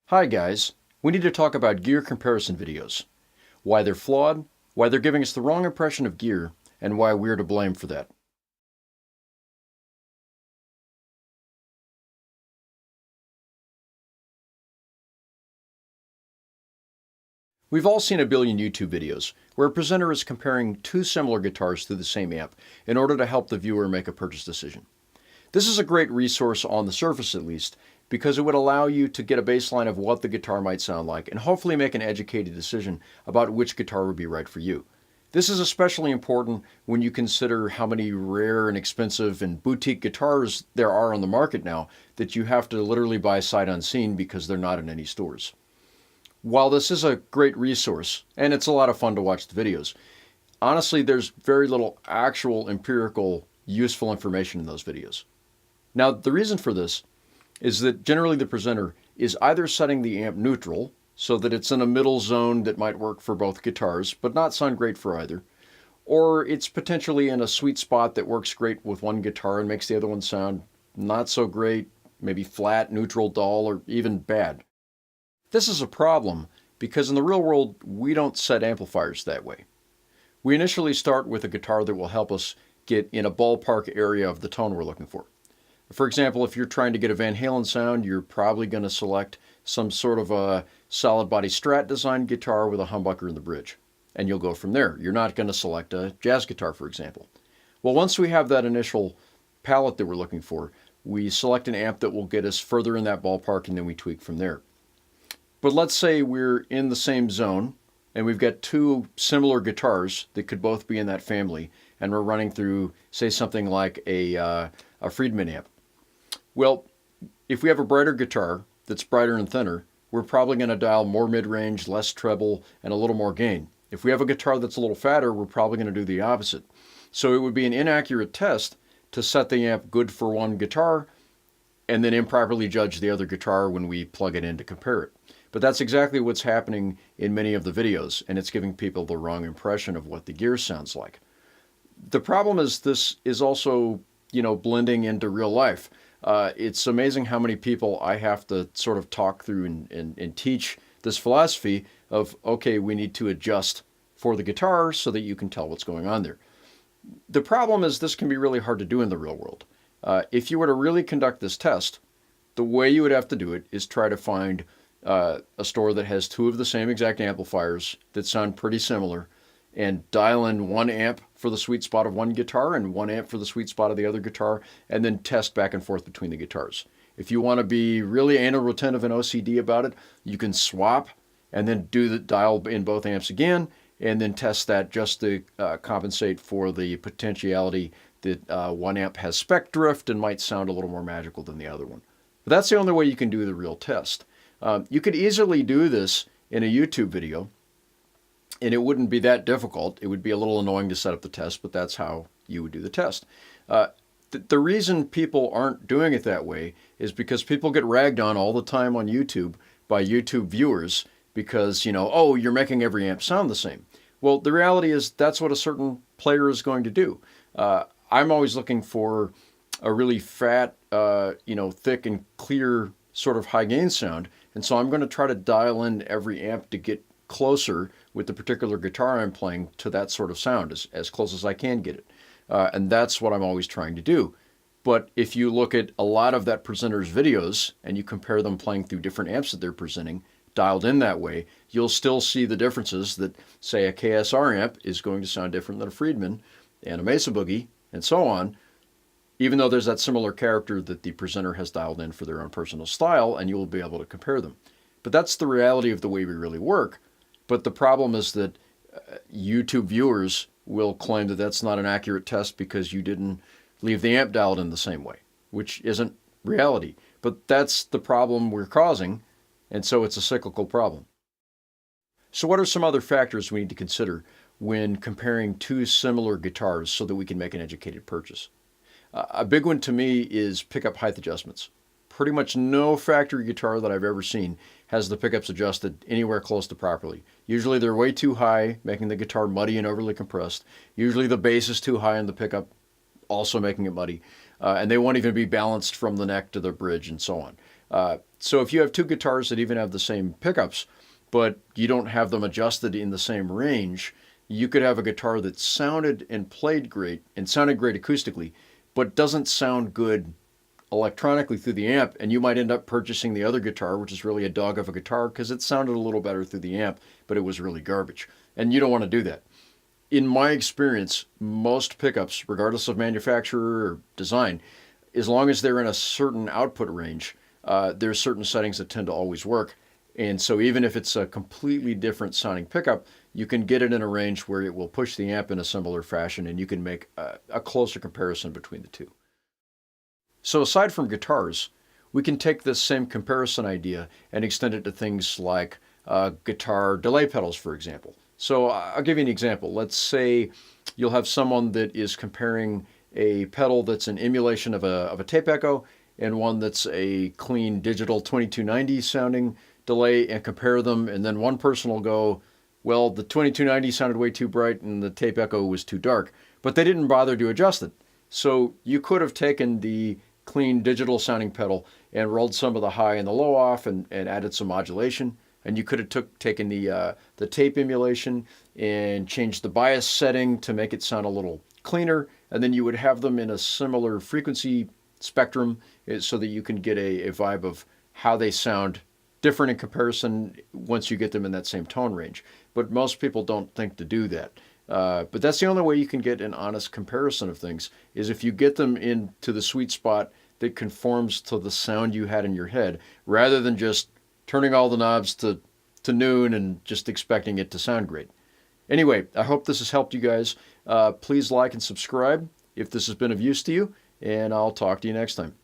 Hi guys, we need to talk about gear comparison videos. Why they're flawed, why they're giving us the wrong impression of gear, and why we're to blame for that. We've all seen a billion YouTube videos where a presenter is comparing two similar guitars through the same amp in order to help the viewer make a purchase decision. This is a great resource on the surface at least, because it would allow you to get a baseline of what the guitar might sound like and hopefully make an educated decision about which guitar would be right for you. This is especially important when you consider how many rare and expensive and boutique guitars there are on the market now that you have to literally buy sight unseen because they're not in any stores. While this is a great resource, and it's a lot of fun to watch the videos, honestly there's very little actual empirical useful information in those videos. Now the reason for this is that generally the presenter is either setting the amp neutral, so that it's in a middle zone that might work for both guitars, but not sound great for either, or it's potentially in a sweet spot that works great with one guitar and makes the other one sound not so great, maybe flat, neutral, dull, or even bad. This is a problem because in the real world, we don't set amplifiers that way. We initially start with a guitar that will help us get in a ballpark area of the tone we're looking for. For example, if you're trying to get a Van Halen sound, you're probably going to select some sort of a solid body Strat design guitar with a humbucker in the bridge, and you'll go from there. You're not going to select a jazz guitar, for example. Well, once we have that initial palette that we're looking for, we select an amp that will get us further in that ballpark, and then we tweak from there. But let's say we're in the same zone, and we've got two similar guitars that could both be in that family, and we're running through, say, something like a Friedman amp. Well, if we have a brighter guitar that's brighter and thinner, we're probably going to dial more mid-range, less treble, and a little more gain. If we have a guitar that's a little fatter, we're probably going to do the opposite. So it would be an inaccurate test to set the amp good for one guitar and then improperly judge the other guitar when we plug it in to compare it. But that's exactly what's happening in many of the videos, and it's giving people the wrong impression of what the gear sounds like. The problem is this is also, blending into real life. It's amazing how many people I have to sort of talk through and teach this philosophy of, okay, we need to adjust for the guitar so that you can tell what's going on there. The problem is this can be really hard to do in the real world. If you were to really conduct this test, the way you would have to do it is try to find a store that has two of the same exact amplifiers that sound pretty similar and dial in one amp for the sweet spot of one guitar and one amp for the sweet spot of the other guitar, and then test back and forth between the guitars. If you want to be really anal retentive and OCD about it, you can swap and then do the dial in both amps again, and then test that just to compensate for the potentiality that one amp has spec drift and might sound a little more magical than the other one. But that's the only way you can do the real test. You could easily do this in a YouTube video, and it wouldn't be that difficult. It would be a little annoying to set up the test, but that's how you would do the test. The reason people aren't doing it that way is because people get ragged on all the time on YouTube by YouTube viewers because, oh, you're making every amp sound the same. Well, the reality is that's what a certain player is going to do. I'm always looking for a really fat, thick and clear sort of high gain sound, and so I'm going to try to dial in every amp to get closer with the particular guitar I'm playing to that sort of sound, as close as I can get it. And that's what I'm always trying to do. But if you look at a lot of that presenter's videos and you compare them playing through different amps that they're presenting, dialed in that way, you'll still see the differences that, say, a KSR amp is going to sound different than a Friedman and a Mesa Boogie, and so on, even though there's that similar character that the presenter has dialed in for their own personal style, and you will be able to compare them. But that's the reality of the way we really work. But the problem is that YouTube viewers will claim that that's not an accurate test because you didn't leave the amp dialed in the same way, which isn't reality. But that's the problem we're causing, and so it's a cyclical problem. So what are some other factors we need to consider when comparing two similar guitars so that we can make an educated purchase? A big one to me is pickup height adjustments. Pretty much no factory guitar that I've ever seen has the pickups adjusted anywhere close to properly. Usually they're way too high, making the guitar muddy and overly compressed. Usually the bass is too high in the pickup, also making it muddy. And they won't even be balanced from the neck to the bridge and so on. So if you have two guitars that even have the same pickups, but you don't have them adjusted in the same range, you could have a guitar that sounded and played great and sounded great acoustically, but doesn't sound good electronically through the amp, and you might end up purchasing the other guitar, which is really a dog of a guitar because it sounded a little better through the amp, but it was really garbage. And you don't want to do that. In my experience, most pickups, regardless of manufacturer or design, as long as they're in a certain output range, there's certain settings that tend to always work. And so even if it's a completely different sounding pickup, you can get it in a range where it will push the amp in a similar fashion, and you can make a closer comparison between the two. So aside from guitars, we can take this same comparison idea and extend it to things like guitar delay pedals, for example. So I'll give you an example. Let's say you'll have someone that is comparing a pedal that's an emulation of a tape echo and one that's a clean digital 2290 sounding delay, and compare them, and then one person will go, well, the 2290 sounded way too bright and the tape echo was too dark, but they didn't bother to adjust it. So you could have taken the clean digital sounding pedal and rolled some of the high and the low off and added some modulation. And you could have taken the tape emulation and changed the bias setting to make it sound a little cleaner. And then you would have them in a similar frequency spectrum so that you can get a vibe of how they sound different in comparison once you get them in that same tone range. But most people don't think to do that. But that's the only way you can get an honest comparison of things, is if you get them into the sweet spot that conforms to the sound you had in your head, rather than just turning all the knobs to noon and just expecting it to sound great. Anyway, I hope this has helped you guys. Please like and subscribe if this has been of use to you, and I'll talk to you next time.